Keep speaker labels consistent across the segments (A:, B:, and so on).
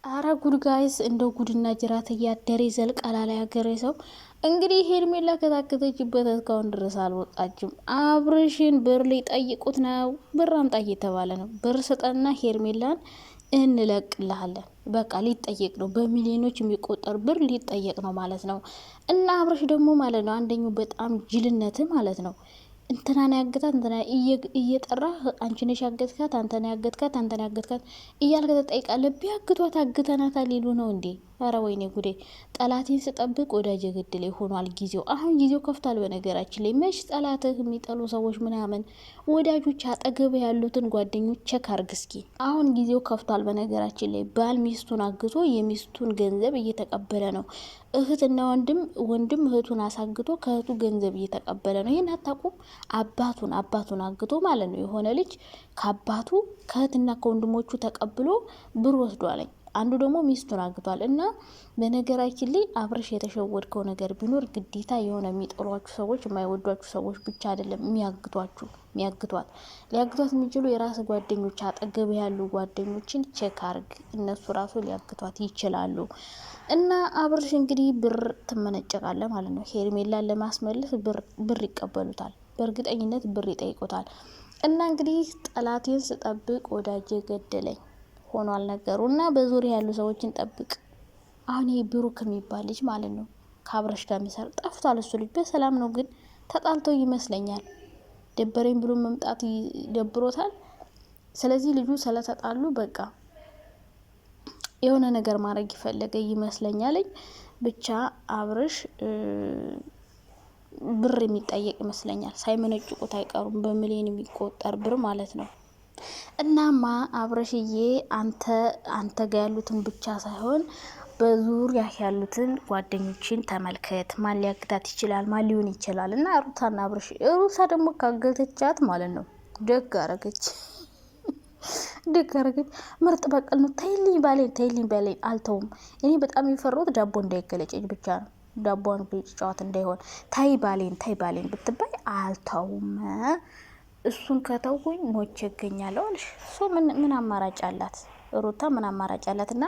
A: አረ ጉድ ጋይስ እንደው ጉድና ጅራት እያደረ ይዘልቃል አለ ያገሬ ሰው። እንግዲህ ሄርሜላ ከታከተችበት እስካሁን ድረስ አልወጣችም። አብርሽን ብር ሊጠይቁት ነው። ብር አምጣ እየተባለ ነው። ብር ስጠና ሄርሜላን እንለቅልሃለን። በቃ ሊጠየቅ ነው። በሚሊዮኖች የሚቆጠር ብር ሊጠየቅ ነው ማለት ነው። እና አብርሽ ደግሞ ማለት ነው አንደኛው በጣም ጅልነት ማለት ነው እንትናን ያገታት እንትና እየጠራ አንቺ ነሽ ያገትካት፣ አንተን ያገትካት፣ አንተን ያገትካት እያልከ ተጠይቃለህ። ቢያግቷት አግተናታል ሊሉ ነው እንዴ? አረ ወይኔ ጉዴ! ጠላቴን ስጠብቅ ወዳጅ ግድል ሆኗል ጊዜው። አሁን ጊዜው ከፍቷል። በነገራችን ላይ መች ጠላትህ የሚጠሉ ሰዎች ምናምን ወዳጆች አጠገብ ያሉትን ጓደኞች ቸክ አርግ እስኪ። አሁን ጊዜው ከፍቷል። በነገራችን ላይ ባል ሚስቱን አግቶ የሚስቱን ገንዘብ እየተቀበለ ነው። እህትና ወንድም እህቱን አሳግቶ ከእህቱ ገንዘብ እየተቀበለ ነው። ይህን አታውቁም? አባቱን አግቶ ማለት ነው። የሆነ ልጅ ከአባቱ ከእህትና ከወንድሞቹ ተቀብሎ ብር ወስዷለኝ። አንዱ ደግሞ ሚስቱን አግቷል። እና በነገራችን ላይ አብርሽ የተሸወድከው ነገር ቢኖር ግዴታ የሆነ የሚጠሏችሁ ሰዎች የማይወዷችሁ ሰዎች ብቻ አይደለም ሊያግቷት የሚችሉ የራስ ጓደኞች አጠገብ ያሉ ጓደኞችን ቼክ አርግ። እነሱ ራሱ ሊያግቷት ይችላሉ። እና አብርሽ እንግዲህ ብር ትመነጨቃለ ማለት ነው። ሄርሜላን ለማስመለስ ብር ይቀበሉታል። በእርግጠኝነት ብር ይጠይቁታል። እና እንግዲህ ጠላቴን ስጠብቅ ወዳጄ ገደለኝ ሆኗል ነገሩ። እና በዙሪያ ያሉ ሰዎችን ጠብቅ። አሁን ይሄ ብሩክ የሚባል ልጅ ማለት ነው ከአብርሽ ጋር የሚሰራ ጠፍቷል። እሱ ልጅ በሰላም ነው፣ ግን ተጣልተው ይመስለኛል። ደበረኝ ብሎ መምጣት ደብሮታል። ስለዚህ ልጁ ስለተጣሉ በቃ የሆነ ነገር ማድረግ ይፈለገ ይመስለኛል። ብቻ አብርሽ ብር የሚጠየቅ ይመስለኛል። ሳይመነጭቁት አይቀሩም። በሚሊዮን የሚቆጠር ብር ማለት ነው። እናማ አብርሽዬ አንተ ጋር ያሉትን ብቻ ሳይሆን በዙሪያ ያሉትን ጓደኞችን ተመልከት። ማን ሊያግታት ይችላል? ማን ሊሆን ይችላል? እና ሩታና አብርሽ ሩታ ደግሞ ካገተቻት ማለት ነው ደግ አረገች። ምርጥ በቀል ነው። ተይልኝ ባሌን አልተውም። እኔ በጣም የፈራሁት ዳቦ እንዳይገለጨኝ ብቻ ነው። ዳቦን ጨዋት እንዳይሆን ታይ ባሌን ብትባይ አልተውም። እሱን ከተውኩኝ ሞቼ እገኛለሁ አልሽ። እሱ ምን አማራጭ አላት? ሩታ ምን አማራጭ አላት? እና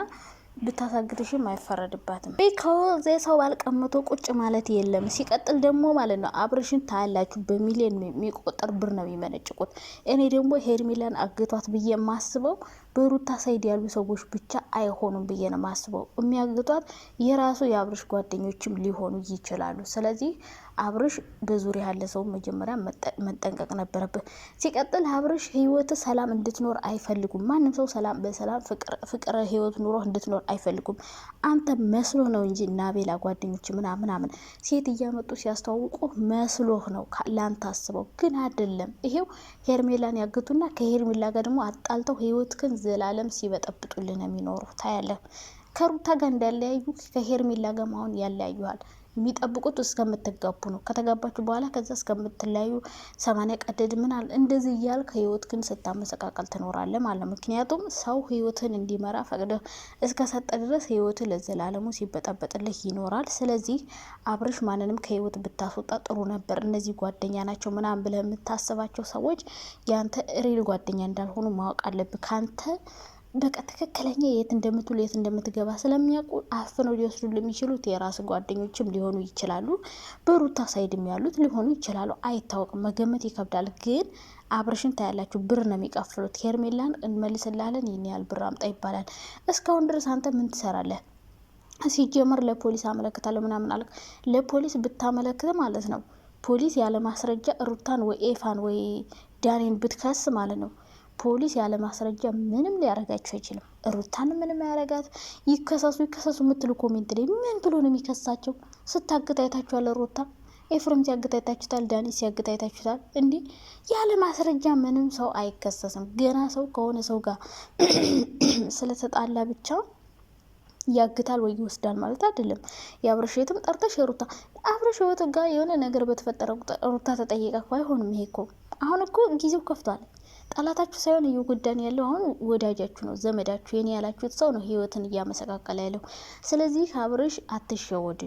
A: ብታሳግድሽም አይፈረድባትም። ቢኮዝ የሰው ባልቀምቶ ቁጭ ማለት የለም። ሲቀጥል ደግሞ ማለት ነው አብርሽን ታያላችሁ በሚሊዮን የሚቆጠር ብር ነው የሚመነጭቁት። እኔ ደግሞ ሄርሜላን አግቷት ብዬ የማስበው በሩታ ሳይድ ያሉ ሰዎች ብቻ አይሆኑም ብዬ ነው የማስበው። የሚያግቷት የራሱ የአብርሽ ጓደኞችም ሊሆኑ ይችላሉ። ስለዚህ አብርሽ በዙሪያ ያለ ሰው መጀመሪያ መጠንቀቅ ነበረብህ። ሲቀጥል አብርሽ ህይወት ሰላም እንድትኖር አይፈልጉም። ማንም ሰው በሰላም ፍቅር ህይወት ኑሮ እንድትኖር አይፈልጉም። አንተ መስሎ ነው እንጂ ናቤላ ጓደኞች ምናምን ሴት እያመጡ ሲያስተዋውቁ መስሎህ ነው ላንተ አስበው፣ ግን አይደለም። ይሄው ሄርሜላን ያግቱና ከሄርሜላ ጋር ደግሞ አጣልተው ህይወትክን ዘላለም ሲበጠብጡልን የሚኖሩ ታያለህ። ከሩታ ጋር እንዳለያዩ ከሄርሜላ ጋር አሁን ያለያዩሃል። የሚጠብቁት እስከምትጋቡ ነው። ከተጋባችሁ በኋላ ከዛ እስከምትለያዩ 80 ቀደድ ምናል እንደዚህ እያልክ ህይወትክን ስታመሰቃቀል ትኖራለህ ማለት። ምክንያቱም ሰው ህይወትን እንዲመራ ፈቅደህ እስከሰጠ ድረስ ህይወትን ለዘላለሙ ሲበጠበጥልህ ይኖራል። ስለዚህ አብርሽ ማንንም ከህይወት ብታስወጣ ጥሩ ነበር። እነዚህ ጓደኛ ናቸው ምናምን ብለህ የምታስባቸው ሰዎች ያንተ ሪል ጓደኛ እንዳልሆኑ ማወቅ አለብህ። ካንተ በቃ ትክክለኛ የት እንደምትውል የት እንደምትገባ ስለሚያውቁ አፍነው ሊወስዱ የሚችሉት የራስ ጓደኞችም ሊሆኑ ይችላሉ። በሩታ ሳይድም ያሉት ሊሆኑ ይችላሉ። አይታወቅም፣ መገመት ይከብዳል። ግን አብርሽን ታያላችሁ ብር ነው የሚቀፍሉት። ሄርሜላን እንመልስላለን ይህን ያህል ብር አምጣ ይባላል። እስካሁን ድረስ አንተ ምን ትሰራለህ? ሲጀመር ለፖሊስ አመለክታለሁ ምናምን አልክ። ለፖሊስ ብታመለክት ማለት ነው ፖሊስ ያለ ማስረጃ ሩታን ወይ ኤፋን ወይ ዳኔን ብትከስ ማለት ነው ፖሊስ ያለ ማስረጃ ምንም ሊያረጋቸው አይችልም። ሩታን ምንም ያረጋት። ይከሰሱ የምትሉ ኮሜንት ላይ ምን ብሎ ነው የሚከሳቸው? ስታግት አይታችኋል። ሩታ ኤፍሬም ሲያግት አይታችሁታል። ዳኒ ሲያግት አይታችሁታል። እንዲህ ያለ ማስረጃ ምንም ሰው አይከሰስም። ገና ሰው ከሆነ ሰው ጋር ስለተጣላ ብቻ ያግታል ወይ ይወስዳል ማለት አይደለም። የአብርሽ የትም ጠርተሽ ሩታ አብርሽ ህይወት ጋር የሆነ ነገር በተፈጠረ ሩታ ተጠየቀ አይሆንም። ይሄ እኮ አሁን እኮ ጊዜው ከፍቷል። ጠላታችሁ ሳይሆን እየጎዳን ያለው አሁን ወዳጃችሁ ነው፣ ዘመዳችሁ፣ የኔ ያላችሁት ሰው ነው ህይወትን እያመሰቃቀለ ያለው። ስለዚህ አብርሽ አትሸወድ።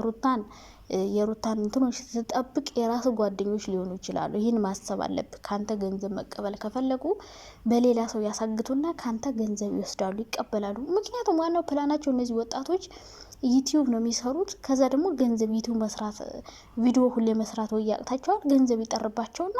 A: ሩታን የሩታን እንትኖች ስትጠብቅ የራስ ጓደኞች ሊሆኑ ይችላሉ። ይህን ማሰብ አለብህ። ካንተ ገንዘብ መቀበል ከፈለጉ በሌላ ሰው ያሳግቱና ካንተ ገንዘብ ይወስዳሉ፣ ይቀበላሉ። ምክንያቱም ዋናው ፕላናቸው እነዚህ ወጣቶች ዩቲዩብ ነው የሚሰሩት። ከዛ ደግሞ ገንዘብ ዩቲዩብ መስራት፣ ቪዲዮ ሁሌ መስራት ወይ ያቅታቸዋል። ገንዘብ ይጠርባቸውና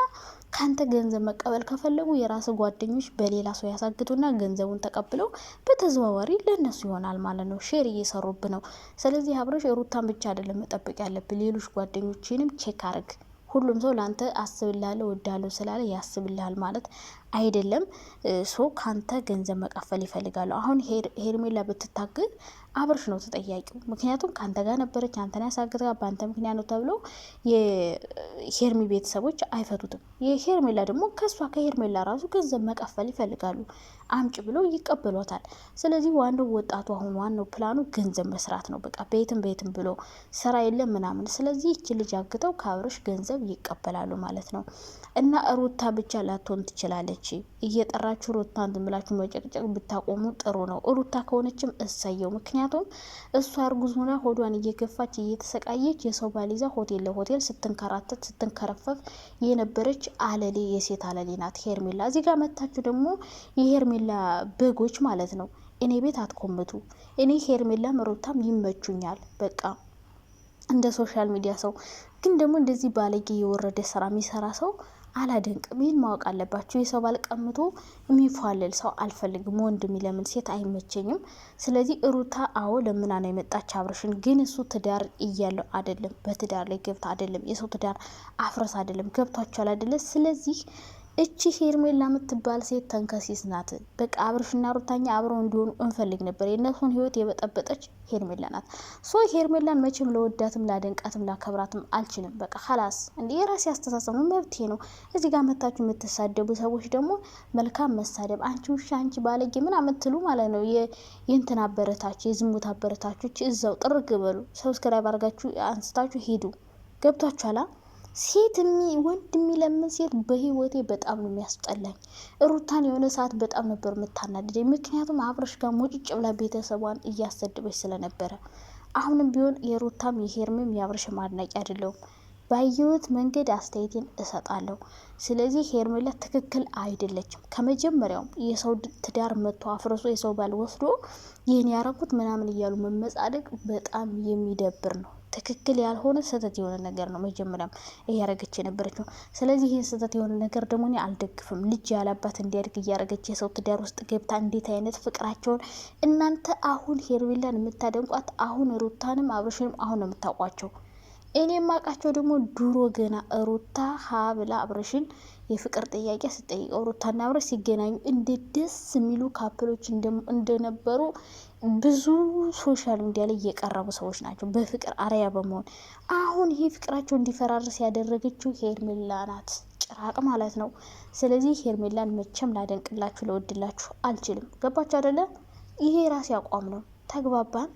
A: ካንተ ገንዘብ መቀበል ከፈለጉ የራስ ጓደኞች በሌላ ሰው ያሳግቱና ገንዘቡን ተቀብለው በተዘዋዋሪ ለእነሱ ይሆናል ማለት ነው። ሼር እየሰሩብ ነው። ስለዚህ አብረሽ ሩታን ብቻ አይደለም መጠበቅ ያለብን፣ ሌሎች ጓደኞችንም ቼክ አርግ። ሁሉም ሰው ለአንተ አስብልሃለሁ ወዳለሁ ስላለ ያስብልሃል ማለት አይደለም። ሶ ካንተ ገንዘብ መቀፈል ይፈልጋሉ። አሁን ሄርሜላ ብትታገድ አብርሽ ነው ተጠያቂው። ምክንያቱም ካንተ ጋር ነበረች፣ አንተን ያሳግታ በአንተ ምክንያት ነው ተብሎ የሄርሚ ቤተሰቦች አይፈቱትም። የሄርሜላ ደግሞ ከሄርሜላ ራሱ ገንዘብ መቀፈል ይፈልጋሉ። አምጭ ብሎ ይቀበሏታል። ስለዚህ ዋናው ወጣቱ አሁን ዋናው ፕላኑ ገንዘብ መስራት ነው። በቃ ቤትም ብሎ ስራ የለም ምናምን። ስለዚህ ይቺ ልጅ አግተው ከአብርሽ ገንዘብ ይቀበላሉ ማለት ነው። እና ሩታ ብቻ ላትሆን ትችላለች። እየጠራችሁ ሩታን ዝም ብላችሁ መጨቅጨቅ ብታቆሙ ጥሩ ነው። ሩታ ከሆነችም እሰየው። ምክንያቱም እሷ እርጉዝ ሆና ሆዷን እየገፋች እየተሰቃየች የሰው ባል ይዛ ሆቴል ለሆቴል ስትንከራተት ስትንከረፈፍ የነበረች አለሌ የሴት አለሌ ናት ሄርሜላ። እዚህ ጋር መታችሁ ደግሞ የሄርሜላ በጎች ማለት ነው። እኔ ቤት አትኮምቱ። እኔ ሄርሜላም ሩታም ይመቹኛል። በቃ እንደ ሶሻል ሚዲያ ሰው ግን ደግሞ እንደዚህ ባለጌ የወረደ ስራ የሚሰራ ሰው አላደንቅም። ይህን ማወቅ አለባቸው። የሰው ባል ቀምቶ የሚፏለል ሰው አልፈልግም። ወንድ የሚለምን ሴት አይመቸኝም። ስለዚህ ሩታ አዎ ለምና ነው የመጣች አብርሽን። ግን እሱ ትዳር እያለው አይደለም፣ በትዳር ላይ ገብታ አይደለም፣ የሰው ትዳር አፍረስ አይደለም። ገብቷቸዋል አይደለ? ስለዚህ እቺ ሄርሜላ የምትባል ሴት ተንከሲስ ናት። በቃ አብርሽና ሩታኛ አብረው እንዲሆኑ እንፈልግ ነበር። የእነሱን ህይወት የበጠበጠች ሄርሜላ ናት። ሶ ሄርሜላን መቼም ለወዳትም ላደንቃትም ላከብራትም አልችልም። በቃ ሀላስ እንዲ የራሴ አስተሳሰቡ መብቴ ነው። እዚህ ጋር መታችሁ የምትሳደቡ ሰዎች ደግሞ መልካም መሳደብ፣ አንቺ ውሻ፣ አንቺ ባለጌ ምን አምትሉ ማለት ነው። የእንትን አበረታችሁ፣ የዝሙት አበረታቾች እዛው ጥርግ በሉ። ሰብስክራይብ አድርጋችሁ አንስታችሁ ሄዱ። ገብቷችኋላ? ሴት ወንድ የሚለምን ሴት በህይወቴ በጣም ነው የሚያስጠላኝ። ሩታን የሆነ ሰዓት በጣም ነበር የምታናድደኝ። ምክንያቱም አብርሽ ጋር ሞጭጭ ብላ ቤተሰቧን እያሰደበች ስለነበረ። አሁንም ቢሆን የሩታም የሄርሜም የአብርሽም አድናቂ አይደለሁም። ባየሁት መንገድ አስተያየቴን እሰጣለሁ። ስለዚህ ሄርሜላ ትክክል አይደለችም። ከመጀመሪያውም የሰው ትዳር መጥቶ አፍርሶ የሰው ባል ወስዶ ይህን ያረኩት ምናምን እያሉ መመጻደቅ በጣም የሚደብር ነው። ትክክል ያልሆነ ስህተት የሆነ ነገር ነው መጀመሪያም እያረገች የነበረችው። ስለዚህ ይህን ስህተት የሆነ ነገር ደግሞ እኔ አልደግፍም። ልጅ ያላባት እንዲያድግ እያረገች የሰው ትዳር ውስጥ ገብታ እንዴት አይነት ፍቅራቸውን እናንተ አሁን ሄርሜላን የምታደንቋት አሁን ሩታንም አብርሽንም አሁን ነው የምታውቋቸው። እኔ የማውቃቸው ደግሞ ድሮ ገና ሩታ ሀ ብላ አብርሽን የፍቅር ጥያቄ ስጠይቀው ሩታና አብርሽ ሲገናኙ እንዴት ደስ የሚሉ ካፕሎች እንደነበሩ ብዙ ሶሻል ሚዲያ ላይ የቀረቡ ሰዎች ናቸው፣ በፍቅር አርያ በመሆን። አሁን ይሄ ፍቅራቸው እንዲፈራርስ ያደረገችው ሄርሜላ ናት፣ ጭራቅ ማለት ነው። ስለዚህ ሄርሜላን መቼም ላደንቅላችሁ ለወድላችሁ አልችልም። ገባችሁ አይደለ? ይሄ ራሴ አቋም ነው። ተግባባን?